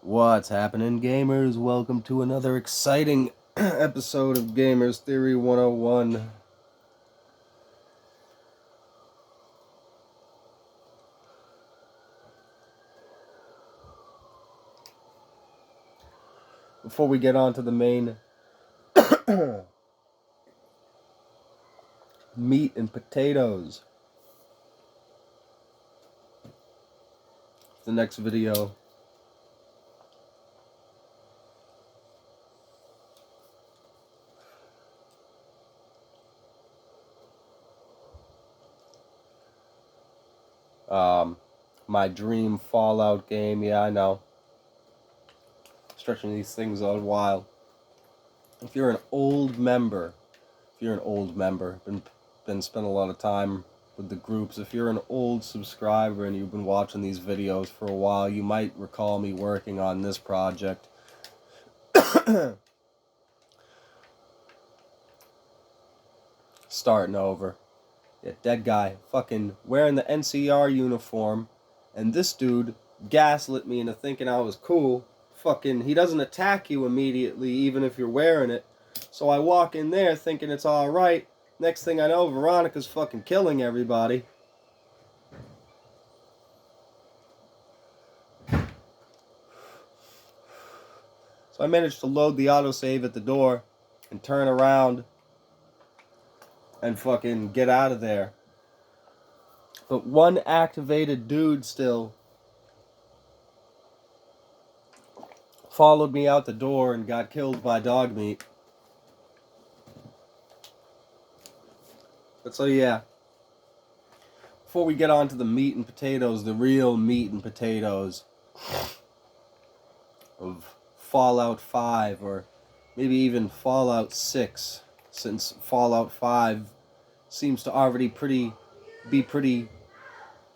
What's happening, gamers? Welcome to another exciting episode of Gamers Theory 101. Before we get on to the main meat and potatoes, the next video my dream Fallout game. Yeah, I know, stretching these things out a while. If you're an old member, been spent a lot of time with the groups. If you're an old subscriber and you've been watching these videos for a while, you might recall me working on this project. Starting over. Yeah, dead guy fucking wearing the NCR uniform, and this dude gaslit me into thinking I was cool. Fucking, he doesn't attack you immediately even if you're wearing it. So I walk in there thinking it's alright. Next thing I know, Veronica's fucking killing everybody. So I managed to load the autosave at the door and turn around and fucking get out of there. But one activated dude still followed me out the door and got killed by dog meat. But so yeah, before we get on to the meat and potatoes, the real meat and potatoes of Fallout 5, or maybe even Fallout 6, since Fallout 5 seems to already be pretty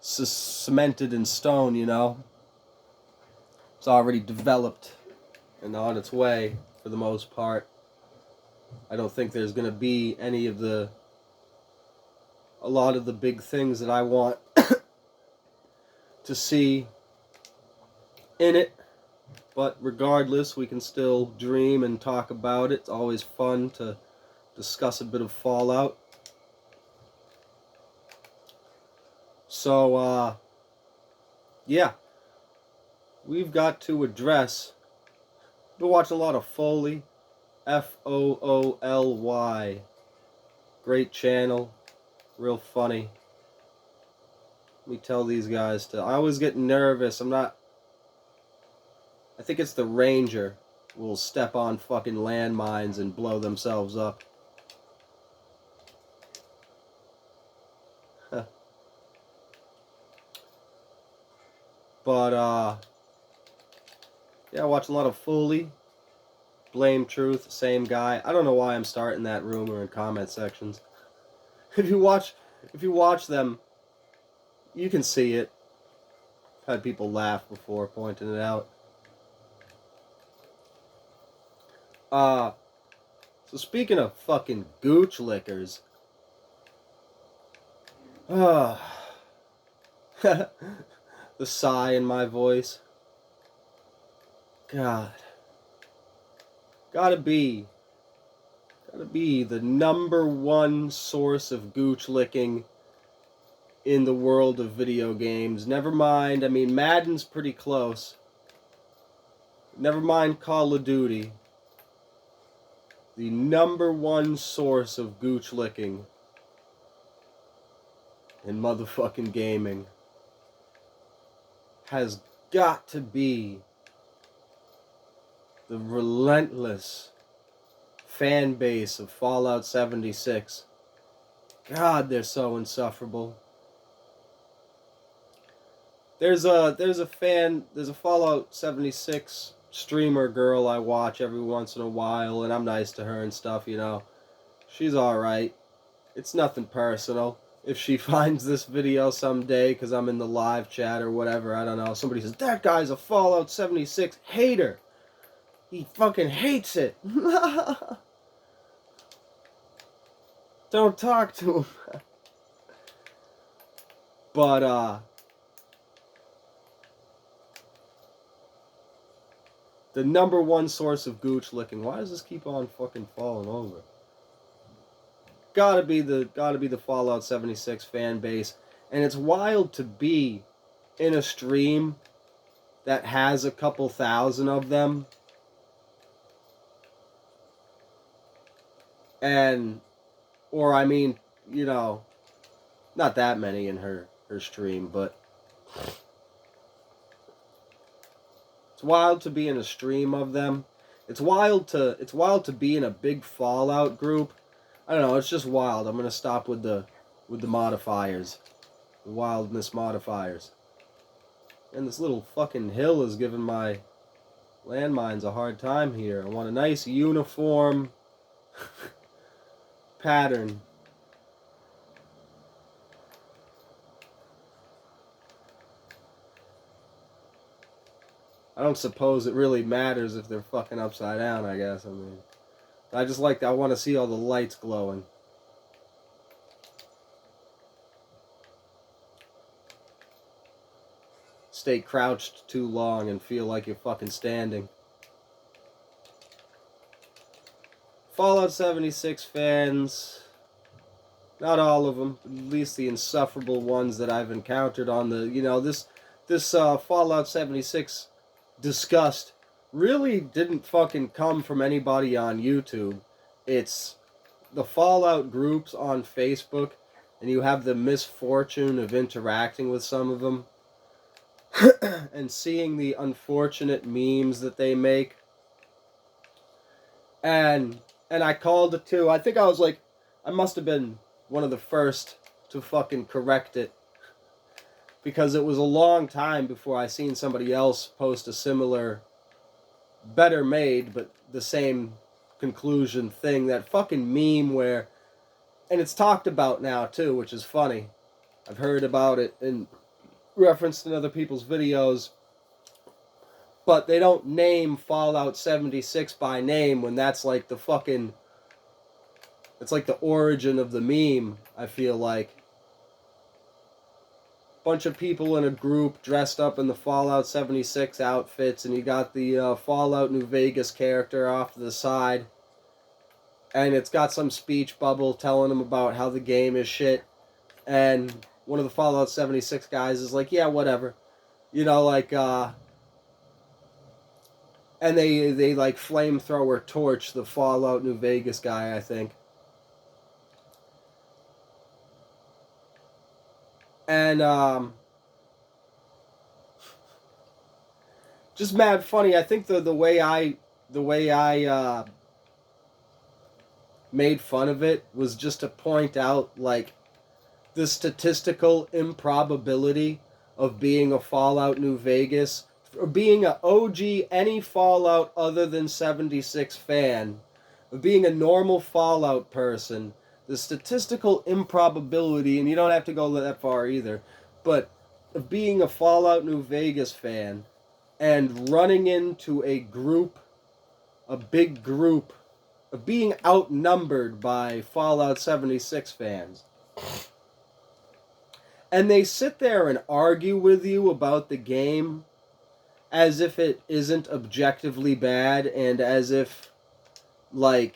cemented in stone, you know? It's already developed and on its way for the most part. I don't think there's going to be a lot of the big things that I want to see in it. But regardless, we can still dream and talk about it. It's always fun to discuss a bit of Fallout. So, yeah. We've got to address... I've been watching a lot of Foley. F-O-O-L-Y. Great channel. Real funny. Let me tell these guys to... I always get nervous. I think it's the Ranger will step on fucking landmines and blow themselves up. But, yeah, I watch a lot of Foley. Blame Truth, same guy. I don't know why I'm starting that rumor in comment sections. If you watch them, you can see it. I've had people laugh before pointing it out. So speaking of fucking gooch lickers, the sigh in my voice. God. Gotta be the number one source of gooch licking in the world of video games. Never mind, I mean, Madden's pretty close. Never mind Call of Duty. The number one source of gooch licking in motherfucking gaming has got to be the relentless fan base of Fallout 76. God, they're so insufferable. There's a Fallout 76 streamer girl I watch every once in a while, and I'm nice to her and stuff, you know. She's alright. It's nothing personal. If she finds this video someday, because I'm in the live chat or whatever, I don't know, somebody says, that guy's a Fallout 76 hater. He fucking hates it. Don't talk to him. But, The number one source of gooch licking. Why does this keep on fucking falling over? Gotta be the Fallout 76 fan base. And it's wild to be in a stream that has a couple thousand of them. And, or I mean, you know, not that many in her stream, but it's wild to be in a stream of them. It's wild to be in a big Fallout group. I don't know, it's just wild. I'm gonna stop with the modifiers. The wildness modifiers. And this little fucking hill is giving my landmines a hard time here. I want a nice uniform pattern. I don't suppose it really matters if they're fucking upside down, I guess. I mean, I want to see all the lights glowing. Stay crouched too long and feel like you're fucking standing. Fallout 76 fans, not all of them, at least the insufferable ones that I've encountered on the, you know, this Fallout 76 disgust really didn't fucking come from anybody on YouTube. It's the Fallout groups on Facebook, and you have the misfortune of interacting with some of them and seeing the unfortunate memes that they make. And I called it too. I think I must have been one of the first to fucking correct it, because it was a long time before I seen somebody else post a similar, better made, but the same conclusion thing. That fucking meme where, and it's talked about now too, which is funny. I've heard about it in referenced in other people's videos, but they don't name Fallout 76 by name when that's like the fucking, it's like the origin of the meme, I feel like. Bunch of people in a group dressed up in the Fallout 76 outfits, and you got the Fallout New Vegas character off to the side, and it's got some speech bubble telling them about how the game is shit, and one of the Fallout 76 guys is like, yeah, whatever. You know, like, and they like flamethrower torch the Fallout New Vegas guy, I think. And, just mad funny. I think the way I made fun of it was just to point out, like, the statistical improbability of being a Fallout New Vegas, or being an OG any Fallout other than 76 fan, of being a normal Fallout person, the statistical improbability, and you don't have to go that far either, but of being a Fallout New Vegas fan and running into a group, a big group, of being outnumbered by Fallout 76 fans. And they sit there and argue with you about the game as if it isn't objectively bad, and as if, they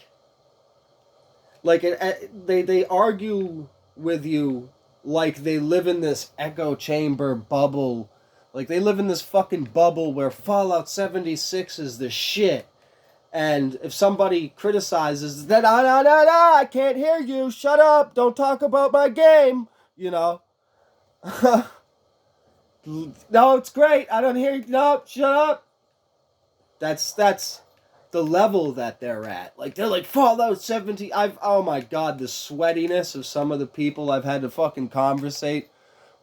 argue with you like they live in this echo chamber bubble. Like they live in this fucking bubble where Fallout 76 is the shit. And if somebody criticizes, then I can't hear you, shut up, don't talk about my game, you know. No, it's great. I don't hear you. No, shut up. That's the level that they're at. Like, they're like, Fallout 70. Oh my god, the sweatiness of some of the people I've had to fucking conversate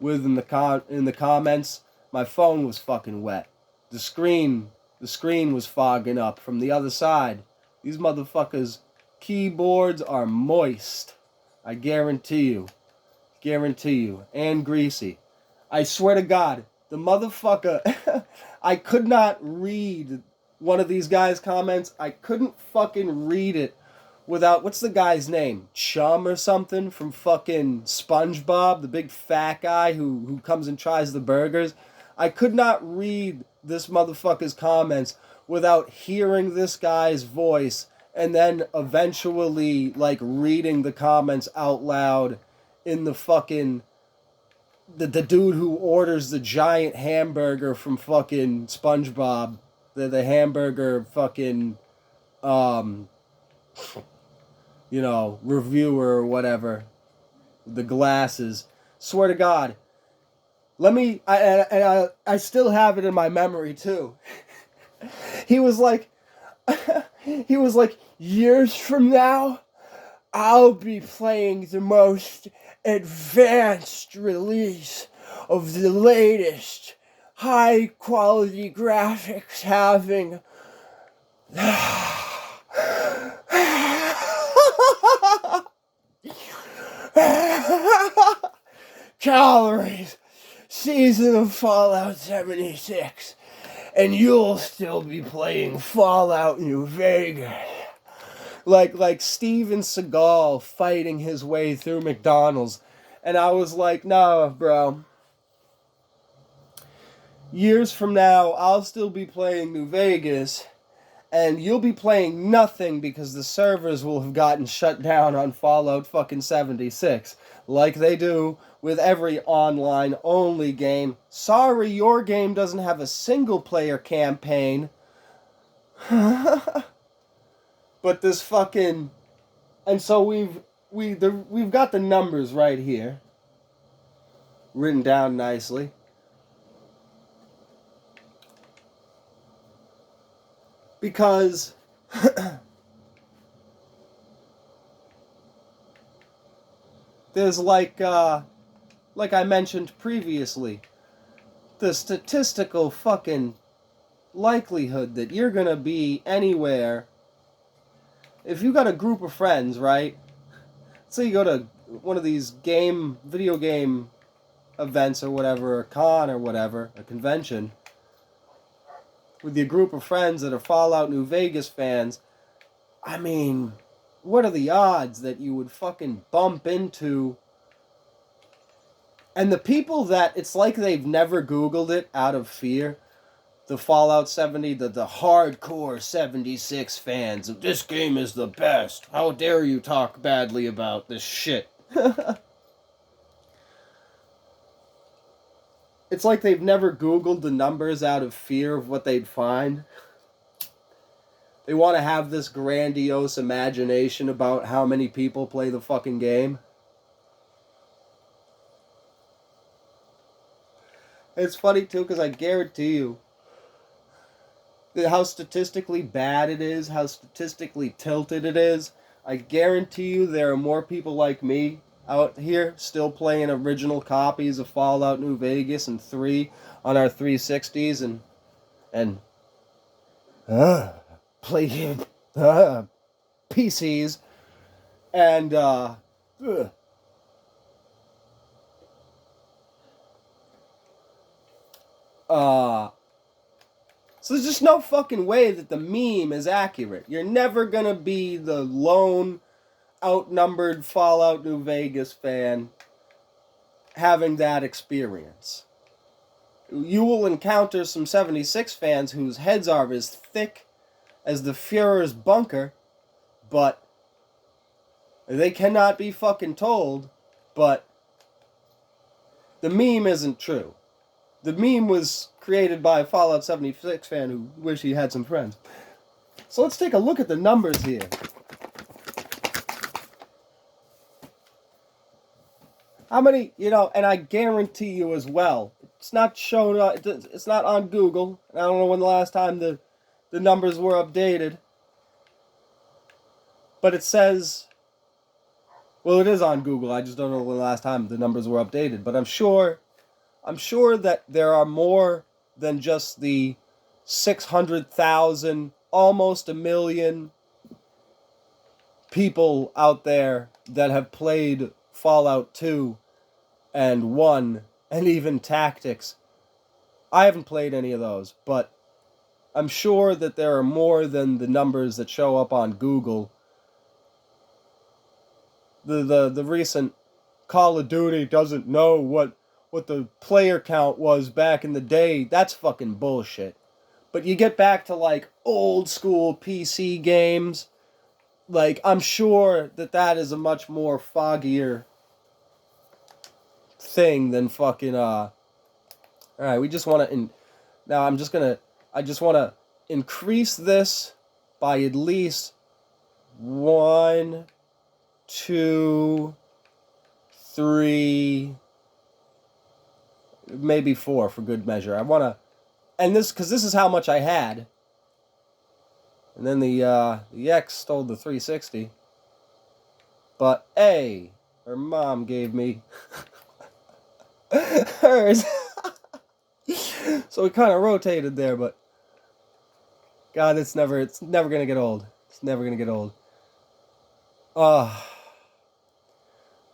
with in the comments. My phone was fucking wet. The screen was fogging up from the other side. These motherfuckers' keyboards are moist. I guarantee you. And greasy. I swear to God, the motherfucker, I could not read one of these guys' comments. I couldn't fucking read it without, what's the guy's name? Chum or something from fucking SpongeBob, the big fat guy who comes and tries the burgers. I could not read this motherfucker's comments without hearing this guy's voice and then eventually, like, reading the comments out loud in the fucking... The dude who orders the giant hamburger from fucking SpongeBob. The hamburger fucking... reviewer or whatever. The glasses. Swear to God. I still have it in my memory too. He was like, years from now, I'll be playing the most advanced release of the latest high quality graphics having calories season of Fallout 76, and you'll still be playing Fallout New Vegas. Like Steven Seagal fighting his way through McDonald's. And I was like, no, bro. Years from now, I'll still be playing New Vegas, and you'll be playing nothing because the servers will have gotten shut down on Fallout fucking 76. Like they do with every online-only game. Sorry, your game doesn't have a single-player campaign. But this fucking... And so we've got the numbers right here. Written down nicely. Because... there's like I mentioned previously, the statistical fucking likelihood that you're gonna be anywhere. If you got a group of friends, right? Say you go to one of these video game events or whatever, a con or whatever, a convention, with your group of friends that are Fallout New Vegas fans, I mean, what are the odds that you would fucking bump into? And the people that, it's like they've never Googled it out of fear. The Fallout 70, the hardcore 76 fans of this game is the best. How dare you talk badly about this shit? It's like they've never Googled the numbers out of fear of what they'd find. They want to have this grandiose imagination about how many people play the fucking game. It's funny too, because I guarantee you, how statistically bad it is, how statistically tilted it is, I guarantee you there are more people like me out here still playing original copies of Fallout New Vegas and 3 on our 360s and play PCs and so there's just no fucking way that the meme is accurate. You're never gonna be the lone outnumbered Fallout New Vegas fan having that experience. You will encounter some 76 fans whose heads are as thick as the Fuhrer's bunker, but they cannot be fucking told, but the meme isn't true. The meme was created by a Fallout 76 fan who wished he had some friends. So let's take a look at the numbers here. How many, and I guarantee you as well, it's not shown, it's not on Google. I don't know when the last time the numbers were updated. But it says, well, it is on Google. I just don't know when the last time the numbers were updated. But I'm sure that there are more than just the 600,000, almost 1 million people out there that have played Fallout 2 and 1 and even Tactics. I haven't played any of those, but I'm sure that there are more than the numbers that show up on Google. The recent Call of Duty doesn't know what what the player count was back in the day, that's fucking bullshit. But you get back to like old school PC games, like I'm sure that is a much more foggier thing than fucking all right, we just want to now I just want to increase this by at least 1, 2, 3, maybe 4 for good measure. I want to, and this because this is how much I had, and then the X stole the 360, but A, her mom gave me hers, so it kind of rotated there. But God, it's never gonna get old. It's never gonna get old.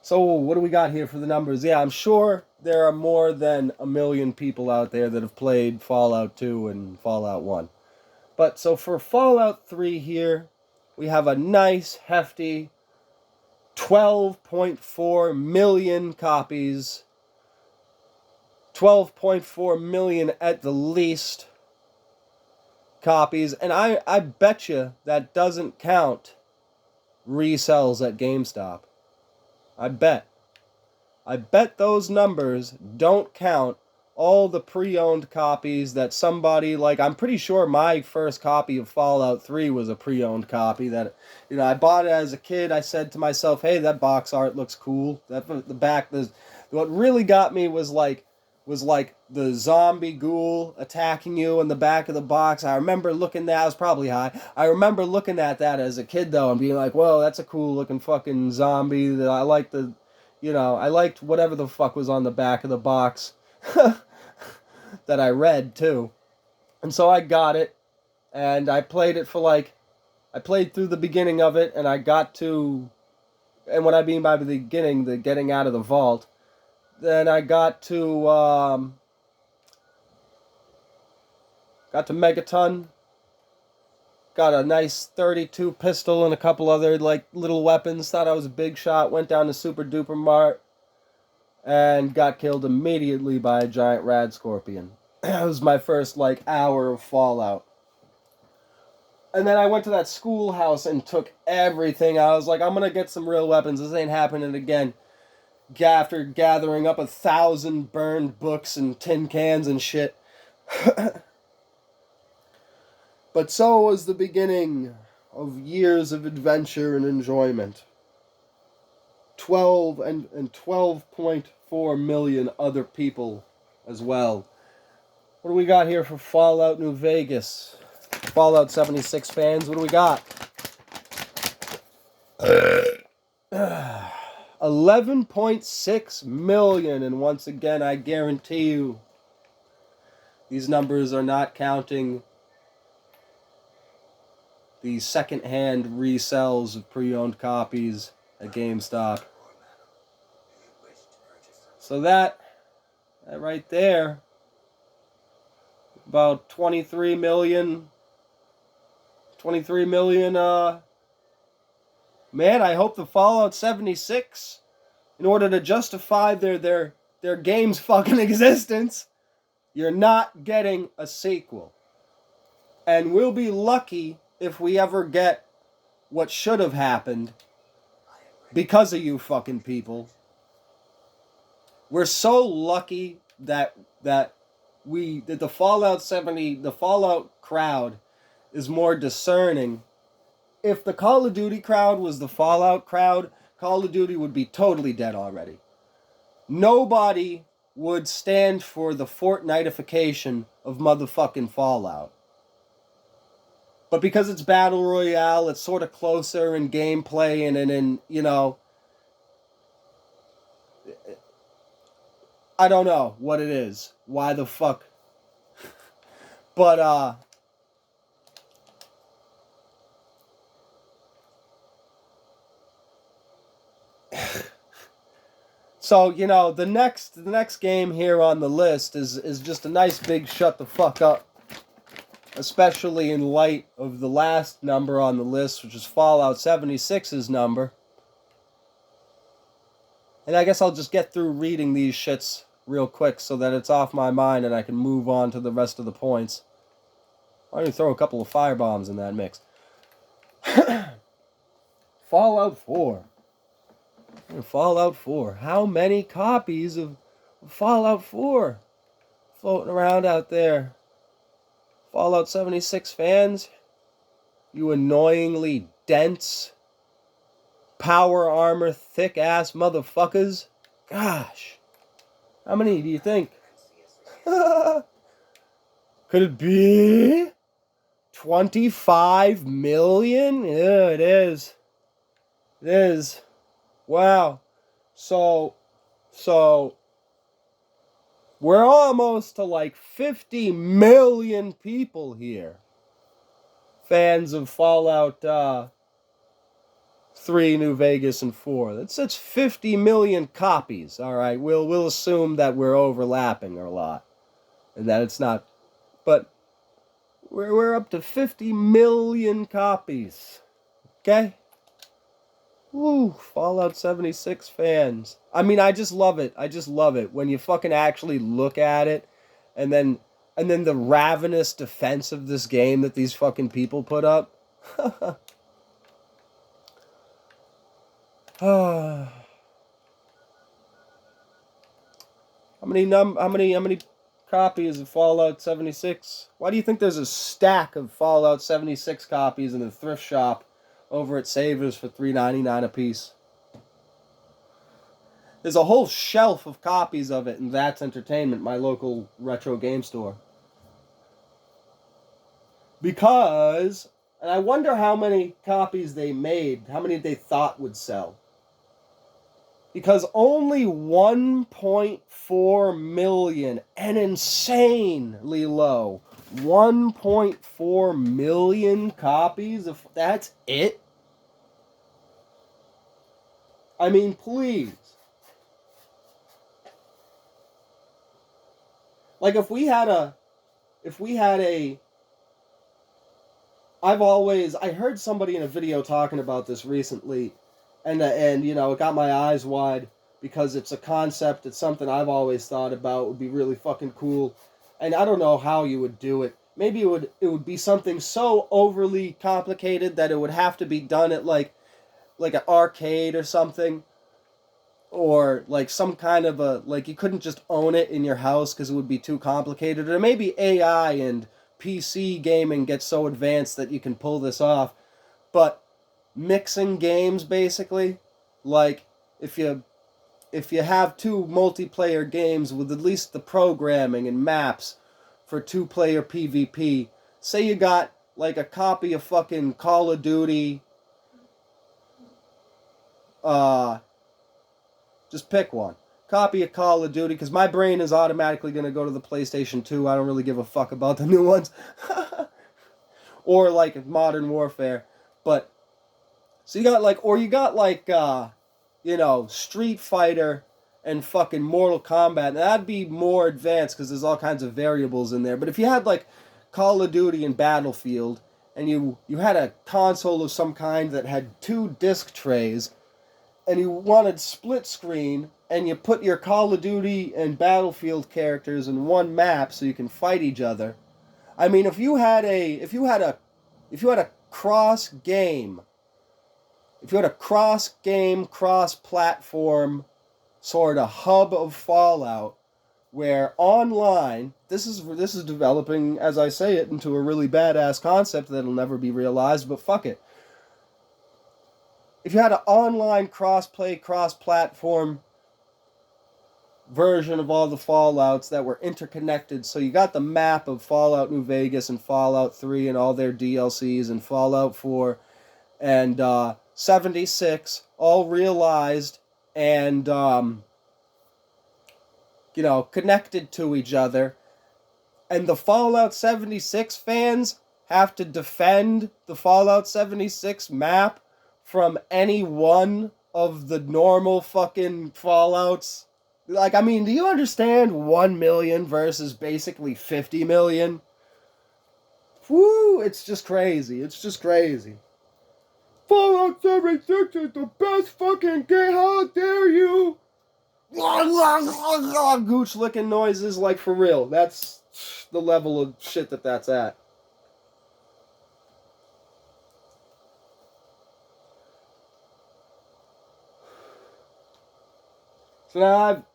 So what do we got here for the numbers? Yeah, I'm sure there are more than 1 million people out there that have played Fallout 2 and Fallout 1. But so for Fallout 3 here, we have a nice hefty 12.4 million copies. 12.4 million at the least copies. And I bet you that doesn't count resells at GameStop. I bet those numbers don't count all the pre-owned copies that somebody, like, I'm pretty sure my first copy of Fallout 3 was a pre-owned copy that, you know, I bought it as a kid. I said to myself, hey, that box art looks cool. That the back, what really got me was like the zombie ghoul attacking you in the back of the box. I remember looking at, I was probably high. I remember looking at that as a kid though and being like, whoa, that's a cool looking fucking zombie. That I like the, you know, I liked whatever the fuck was on the back of the box that I read too. And so I got it and I played it for like, I played through the beginning of it and I got to, and what I mean by the beginning, the getting out of the vault, then I got to Megaton, got a nice 32 pistol and a couple other like little weapons, thought I was a big shot, went down to Super Duper Mart, and got killed immediately by a giant rad scorpion. It was my first like hour of Fallout. And then I went to that schoolhouse and took everything. I was like, I'm gonna get some real weapons, this ain't happening again. After gathering up 1,000 burned books and tin cans and shit. But so was the beginning of years of adventure and enjoyment. 12.4 million other people as well. What do we got here for Fallout New Vegas? Fallout 76 fans, what do we got? 11.6 million, and once again I guarantee you these numbers are not counting the second-hand resells of pre-owned copies at GameStop. So that right there, about 23 million, man, I hope the Fallout 76, in order to justify their game's fucking existence, you're not getting a sequel. And we'll be lucky if we ever get what should have happened because of you fucking people. We're so lucky that the Fallout crowd is more discerning. If the Call of Duty crowd was the Fallout crowd, Call of Duty would be totally dead already. Nobody would stand for the Fortnitification of motherfucking Fallout. But because it's Battle Royale, it's sort of closer in gameplay and you know, I don't know what it is. Why the fuck? But, so, you know, the next game here on the list is just a nice big shut the fuck up. Especially in light of the last number on the list, which is Fallout 76's number. And I guess I'll just get through reading these shits real quick so that it's off my mind and I can move on to the rest of the points. I'm going to throw a couple of firebombs in that mix. Fallout 4. Fallout 4. How many copies of Fallout 4 floating around out there? Fallout 76 fans, you annoyingly dense, power armor, thick ass motherfuckers. Gosh. How many do you think? Could it be 25 million? Yeah, it is. It is. Wow. So we're almost to like 50 million people here. Fans of Fallout 3, New Vegas, and 4. That's 50 million copies. All right, we'll assume that we're overlapping a lot, and that it's not. But we're up to 50 million copies. Okay. Woo, Fallout 76 fans. I mean, I just love it. I just love it when you fucking actually look at it, and then the ravenous defense of this game that these fucking people put up. How many copies of Fallout 76? Why do you think there's a stack of Fallout 76 copies in the thrift shop over at Savers for $3.99 a piece? There's a whole shelf of copies of it in That's Entertainment, my local retro game store. Because, and I wonder how many copies they made, how many they thought would sell. Because only 1.4 million, an insanely low 1.4 million copies of, that's it? I mean, please. Like if we had a I heard somebody in a video talking about this recently, and you know, it got my eyes wide because it's a concept, it's something I've always thought about, would be really fucking cool, and I don't know how you would do it. Maybe it would be something so overly complicated that it would have to be done at like an arcade or something, or like some kind of a, like you couldn't just own it in your house because it would be too complicated, or maybe AI and PC gaming gets so advanced that you can pull this off. But mixing games, basically, like if you have two multiplayer games with at least the programming and maps for two-player PvP, say you got like a copy of fucking Call of Duty, just pick one. Copy of Call of Duty, because my brain is automatically going to go to the PlayStation 2. I don't really give a fuck about the new ones. Or like Modern Warfare. But, so you got like, or you got like, you know, Street Fighter and fucking Mortal Kombat. And that'd be more advanced because there's all kinds of variables in there. But if you had like Call of Duty and Battlefield, and you had a console of some kind that had 2 disc trays, and you wanted split screen, and you put your Call of Duty and Battlefield characters in one map so you can fight each other. I mean, if you had a cross game, cross platform sort of hub of Fallout, where online, this is developing, as I say it, into a really badass concept that'll never be realized, but fuck it. If you had an online cross-play, cross-platform version of all the Fallouts that were interconnected, so you got the map of Fallout New Vegas and Fallout 3 and all their DLCs and Fallout 4 and 76, all realized and, you know, connected to each other. And the Fallout 76 fans have to defend the Fallout 76 map from any one of the normal fucking Fallouts. Like, I mean, do you understand 1 million versus basically 50 million? Woo, it's just crazy. It's just crazy. Fallout 76 is the best fucking game, how dare you? gooch licking noises, like, for real. That's the level of shit that's at. So now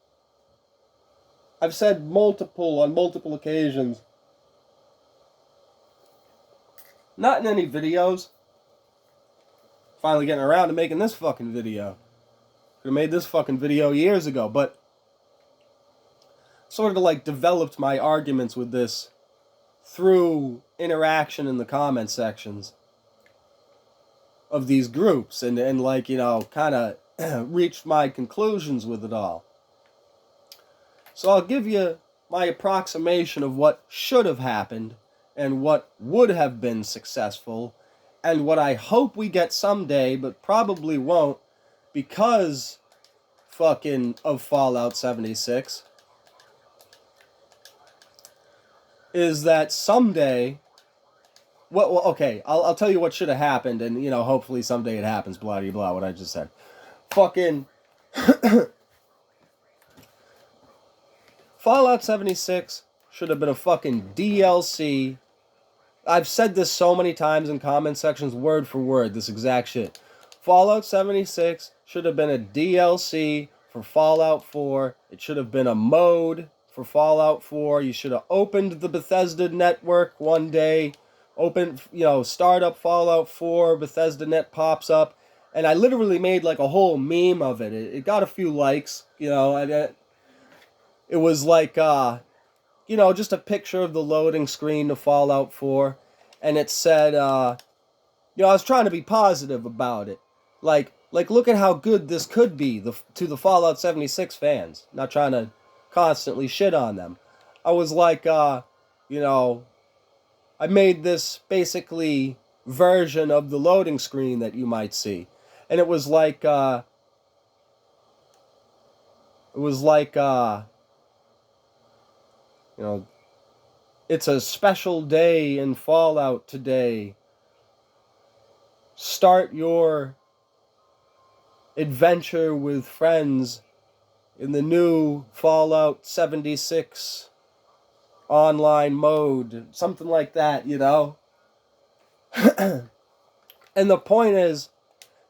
I've said on multiple occasions, not in any videos, finally getting around to making this fucking video. Could have made this fucking video years ago, but sort of like developed my arguments with this through interaction in the comment sections of these groups, and like, you know, kind of reached my conclusions with it all. So I'll give you my approximation of what should have happened and what would have been successful and what I hope we get someday, but probably won't because fucking of Fallout 76, is that someday, well, okay, I'll tell you what should have happened, and, you know, hopefully someday it happens, blah, blah, blah, what I just said. Fucking Fallout 76 should have been a fucking DLC. I've said this so many times in comment sections, word for word, this exact shit. Fallout 76 should have been a DLC for Fallout 4. It should have been a mode for Fallout 4. You should have opened the Bethesda network one day. Start up Fallout 4, Bethesda net pops up. And I literally made like a whole meme of it. It got a few likes, you know. It was like, just a picture of the loading screen to Fallout 4. And it said, I was trying to be positive about it. Like look at how good this could be to the Fallout 76 fans. Not trying to constantly shit on them. I was like, I made this basically version of the loading screen that you might see. And it was like, it's a special day in Fallout today. Start your adventure with friends in the new Fallout 76 online mode. Something like that, you know? And the point is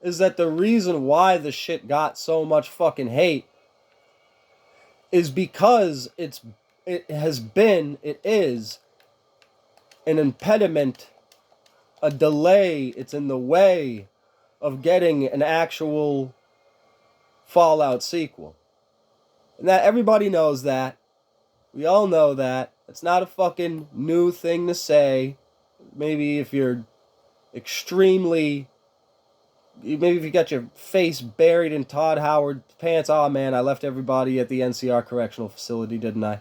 that the reason why the shit got so much fucking hate is because it is an impediment, a delay. It's in the way of getting an actual Fallout sequel. And that everybody knows that. We all know that. It's not a fucking new thing to say. Maybe if you're maybe if you got your face buried in Todd Howard pants. Oh man, I left everybody at the NCR correctional facility, didn't I?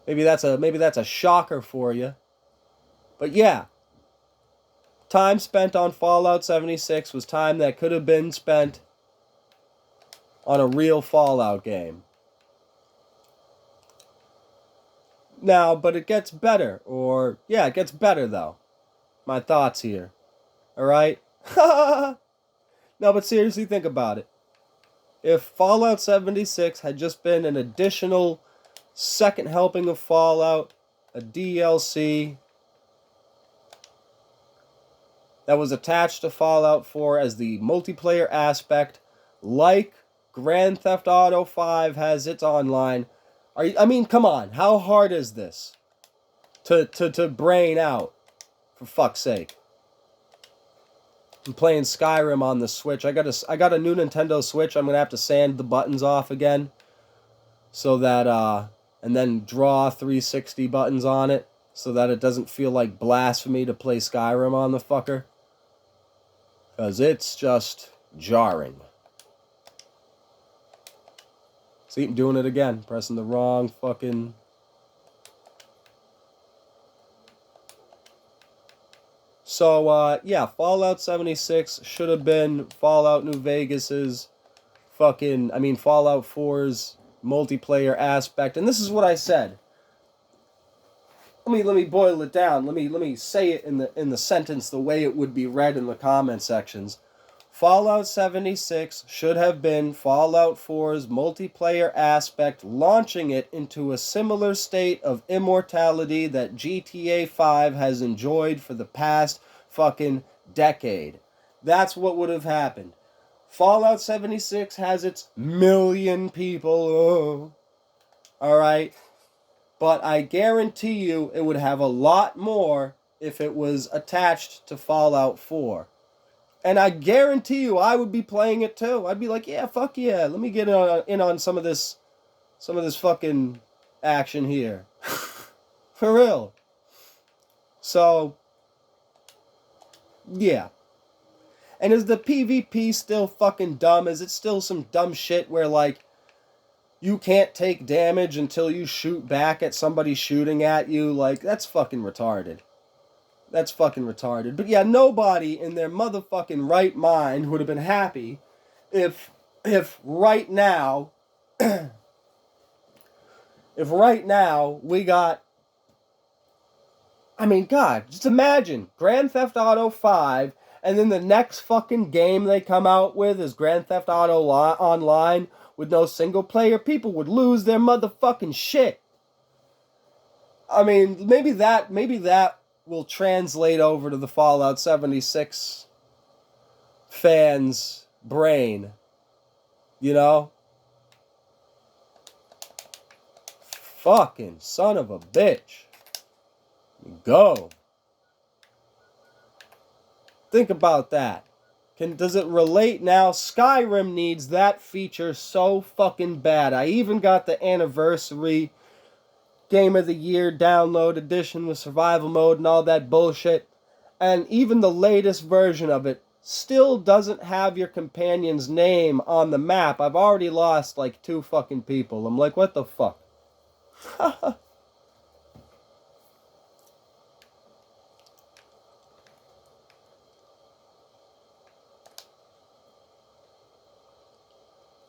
Maybe that's a shocker for you. But yeah, time spent on Fallout 76 was time that could have been spent on a real Fallout game. Now, but it gets better. It gets better, though. My thoughts here. Alright? No, but seriously, think about it. If Fallout 76 had just been an additional second helping of Fallout, a DLC that was attached to Fallout 4 as the multiplayer aspect, like Grand Theft Auto 5 has its online. Come on, how hard is this to brain out, for fuck's sake? I'm playing Skyrim on the Switch. I got a new Nintendo Switch. I'm gonna have to sand the buttons off again, so that and then draw 360 buttons on it, so that it doesn't feel like blasphemy to play Skyrim on the fucker. 'Cause it's just jarring. See, I'm doing it again. Pressing the wrong fucking... So, Fallout 76 should have been Fallout New Vegas's Fallout 4's multiplayer aspect. And this is what I said. Let me boil it down. Let me say it in the sentence the way it would be read in the comment sections. Fallout 76 should have been Fallout 4's multiplayer aspect, launching it into a similar state of immortality that GTA 5 has enjoyed for the past fucking decade. That's what would have happened. Fallout 76 has its million people. Alright? But I guarantee you it would have a lot more if it was attached to Fallout 4. And I guarantee you I would be playing it too. I'd be like, yeah, fuck yeah, let me get in on some of this fucking action here. For real. So, yeah. And is the PvP still fucking dumb? Is it still some dumb shit where, like, you can't take damage until you shoot back at somebody shooting at you? Like, that's fucking retarded. That's fucking retarded. But yeah, nobody in their motherfucking right mind would have been happy if right now if right now we got, I mean, God, just imagine Grand Theft Auto 5, and then the next fucking game they come out with is Grand Theft Auto Online with no single player. People would lose their motherfucking shit. I mean, maybe that will translate over to the Fallout 76 fans' brain. You know? Fucking son of a bitch. Go. Think about that. Does it relate now? Skyrim needs that feature so fucking bad. I even got the anniversary Game of the Year download edition with survival mode and all that bullshit. And even the latest version of it still doesn't have your companion's name on the map. I've already lost like 2 fucking people. I'm like, what the fuck?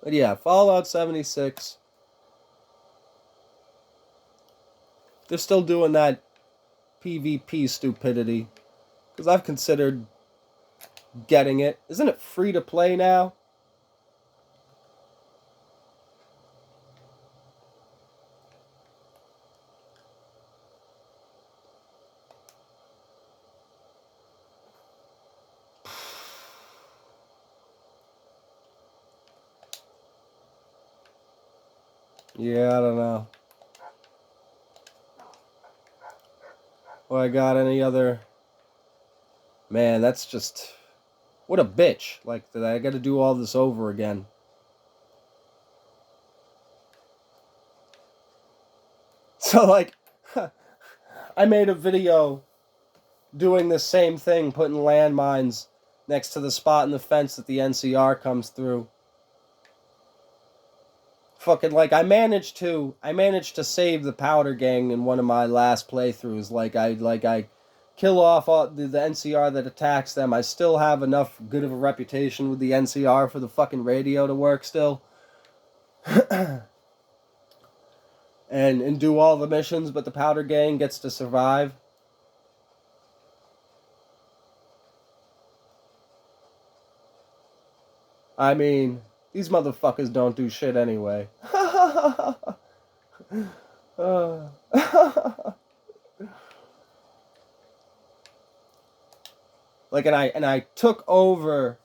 But yeah, Fallout 76. They're still doing that PvP stupidity. Because I've considered getting it. Isn't it free to play now? Yeah, I don't know. Well, I got any other... Man, that's just... What a bitch. Like, I gotta do all this over again. So, like, I made a video doing the same thing, putting landmines next to the spot in the fence that the NCR comes through. Fucking, like, I managed to save the powder gang in one of my last playthroughs. I kill off all the NCR that attacks them. I still have enough good of a reputation with the NCR for the fucking radio to work still. and do all the missions, but the powder gang gets to survive. I mean, these motherfuckers don't do shit anyway. Like, and I took over.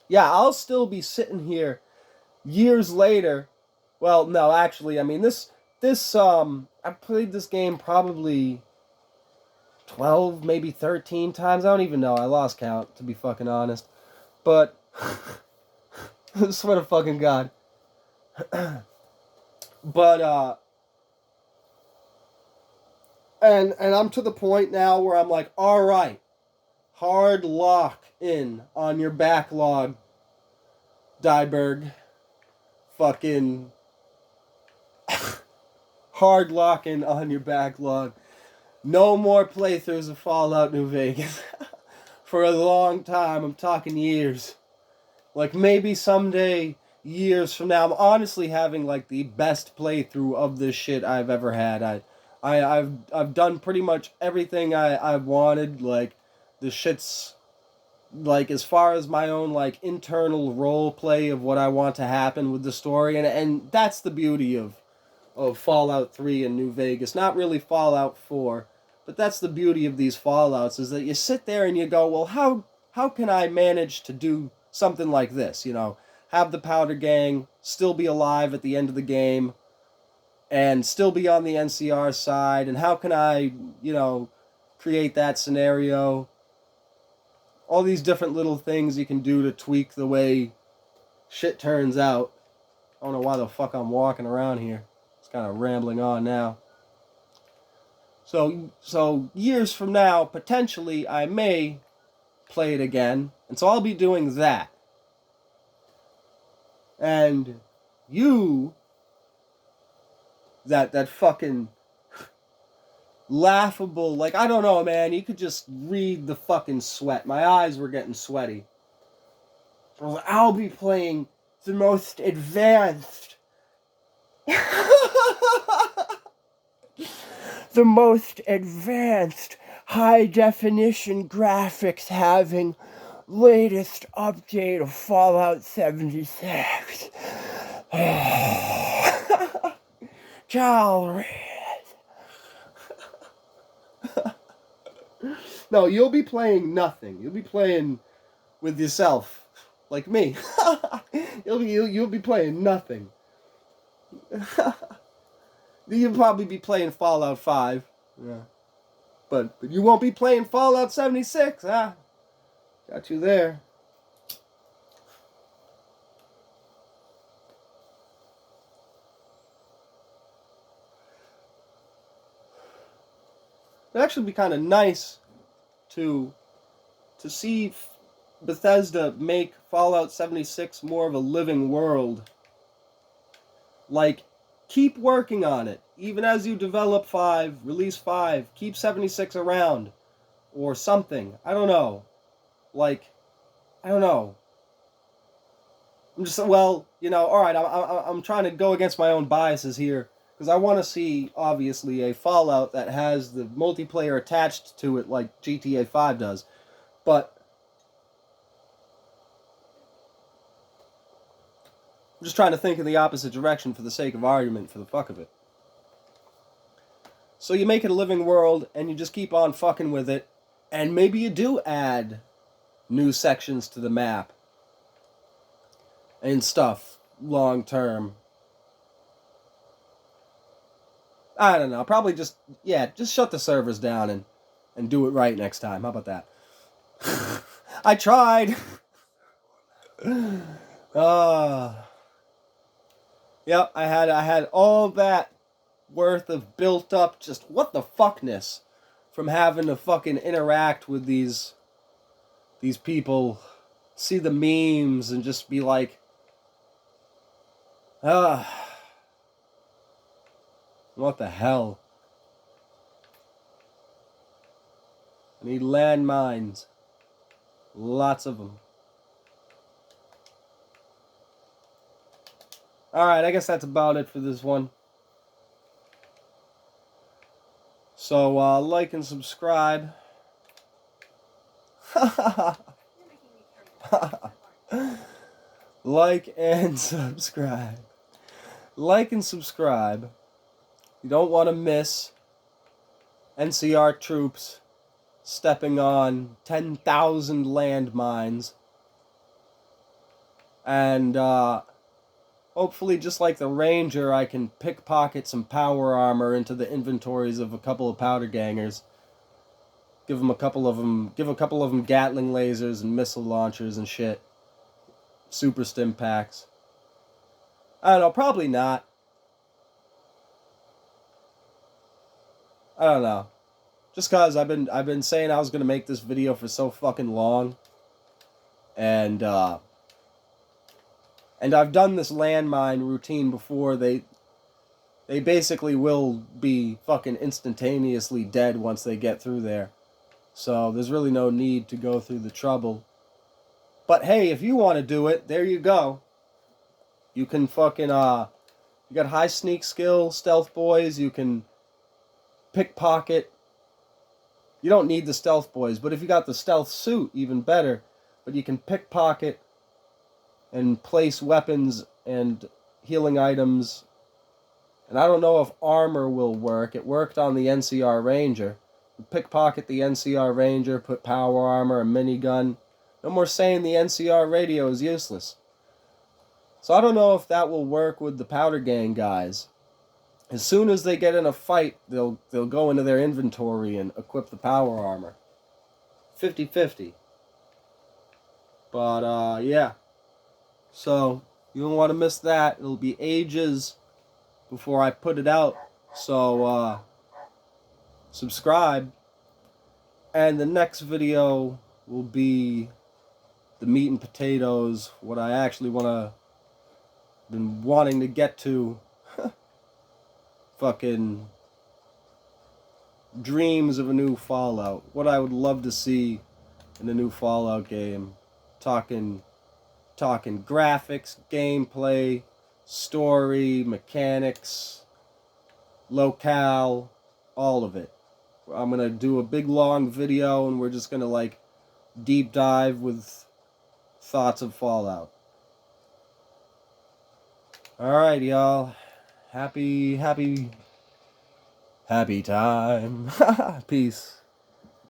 Yeah, I'll still be sitting here years later. Well, no, actually, I mean, I played this game probably 12, maybe 13 times. I don't even know. I lost count, to be fucking honest. But, I swear to fucking God. But, and I'm to the point now where I'm like, alright, hard lock in on your backlog, Dyberg. Fucking hard locking on your backlog. No more playthroughs of Fallout New Vegas. For a long time. I'm talking years. Like, maybe someday, years from now, I'm honestly having, like, the best playthrough of this shit I've ever had. I've done pretty much everything I wanted. Like, the shit's like as far as my own like internal role play of what I want to happen with the story, and that's the beauty of Fallout 3 and New Vegas. Not really Fallout 4, but that's the beauty of these Fallouts, is that you sit there and you go, well, how can I manage to do something like this, you know? Have the Powder Gang still be alive at the end of the game and still be on the NCR side, and how can I, you know, create that scenario? All these different little things you can do to tweak the way shit turns out. I don't know why the fuck I'm walking around here. It's kind of rambling on now. So years from now, potentially, I may play it again. And so I'll be doing that. And you, that fucking laughable, like, I don't know, man, you could just read the fucking sweat. My eyes were getting sweaty. I'll be playing the most advanced the most advanced high definition graphics having latest update of Fallout 76. Tolerate. No, you'll be playing nothing. You'll be playing with yourself, like me. You'll be playing nothing. You'll probably be playing Fallout 5. Yeah. But you won't be playing Fallout 76, huh? Got you there. It'd actually be kind of nice to see Bethesda make Fallout 76 more of a living world. Like, keep working on it. Even as you develop 5, release 5, keep 76 around. Or something. I don't know. Like, I don't know. I'm just, well, you know, alright, I'm trying to go against my own biases here. Because I want to see, obviously, a Fallout that has the multiplayer attached to it like GTA 5 does. But I'm just trying to think in the opposite direction for the sake of argument, for the fuck of it. So you make it a living world, and you just keep on fucking with it, and maybe you do add new sections to the map and stuff long term. I don't know. Probably just shut the servers down and do it right next time. How about that? I tried. Yep, I had all that worth of built up just what the fuckness from having to fucking interact with these people, see the memes and just be like, what the hell? I need landmines. Lots of them. Alright, I guess that's about it for this one. So, like and subscribe. Like and subscribe. Like and subscribe. You don't want to miss NCR troops stepping on 10,000 landmines. And, hopefully, just like the Ranger, I can pickpocket some power armor into the inventories of a couple of powder gangers. Give a couple of them Gatling lasers and missile launchers and shit. Super stim packs. I don't know, probably not. I don't know. Just cause I've been saying I was gonna make this video for so fucking long. And I've done this landmine routine before. They basically will be fucking instantaneously dead once they get through there. So there's really no need to go through the trouble. But hey, if you want to do it, there you go. You can fucking, you got high sneak skill, stealth boys, you can pickpocket. You don't need the stealth boys, but if you got the stealth suit, even better. but you can pickpocket and place weapons and healing items. And I don't know if armor will work. It worked on the NCR Ranger. You pickpocket the NCR Ranger, put power armor, a minigun. No more saying the NCR radio is useless. So I don't know if that will work with the Powder Gang guys. As soon as they get in a fight, they'll go into their inventory and equip the power armor. 50-50. But, yeah. So, you don't want to miss that. It'll be ages before I put it out. So, subscribe. And the next video will be the meat and potatoes, what I actually been wanting to get to. Fucking dreams of a new Fallout. What I would love to see in a new Fallout game. Talking graphics, gameplay, story, mechanics, locale, all of it. I'm gonna do a big long video and we're just gonna like deep dive with thoughts of Fallout. Alright, y'all. Happy time. Peace.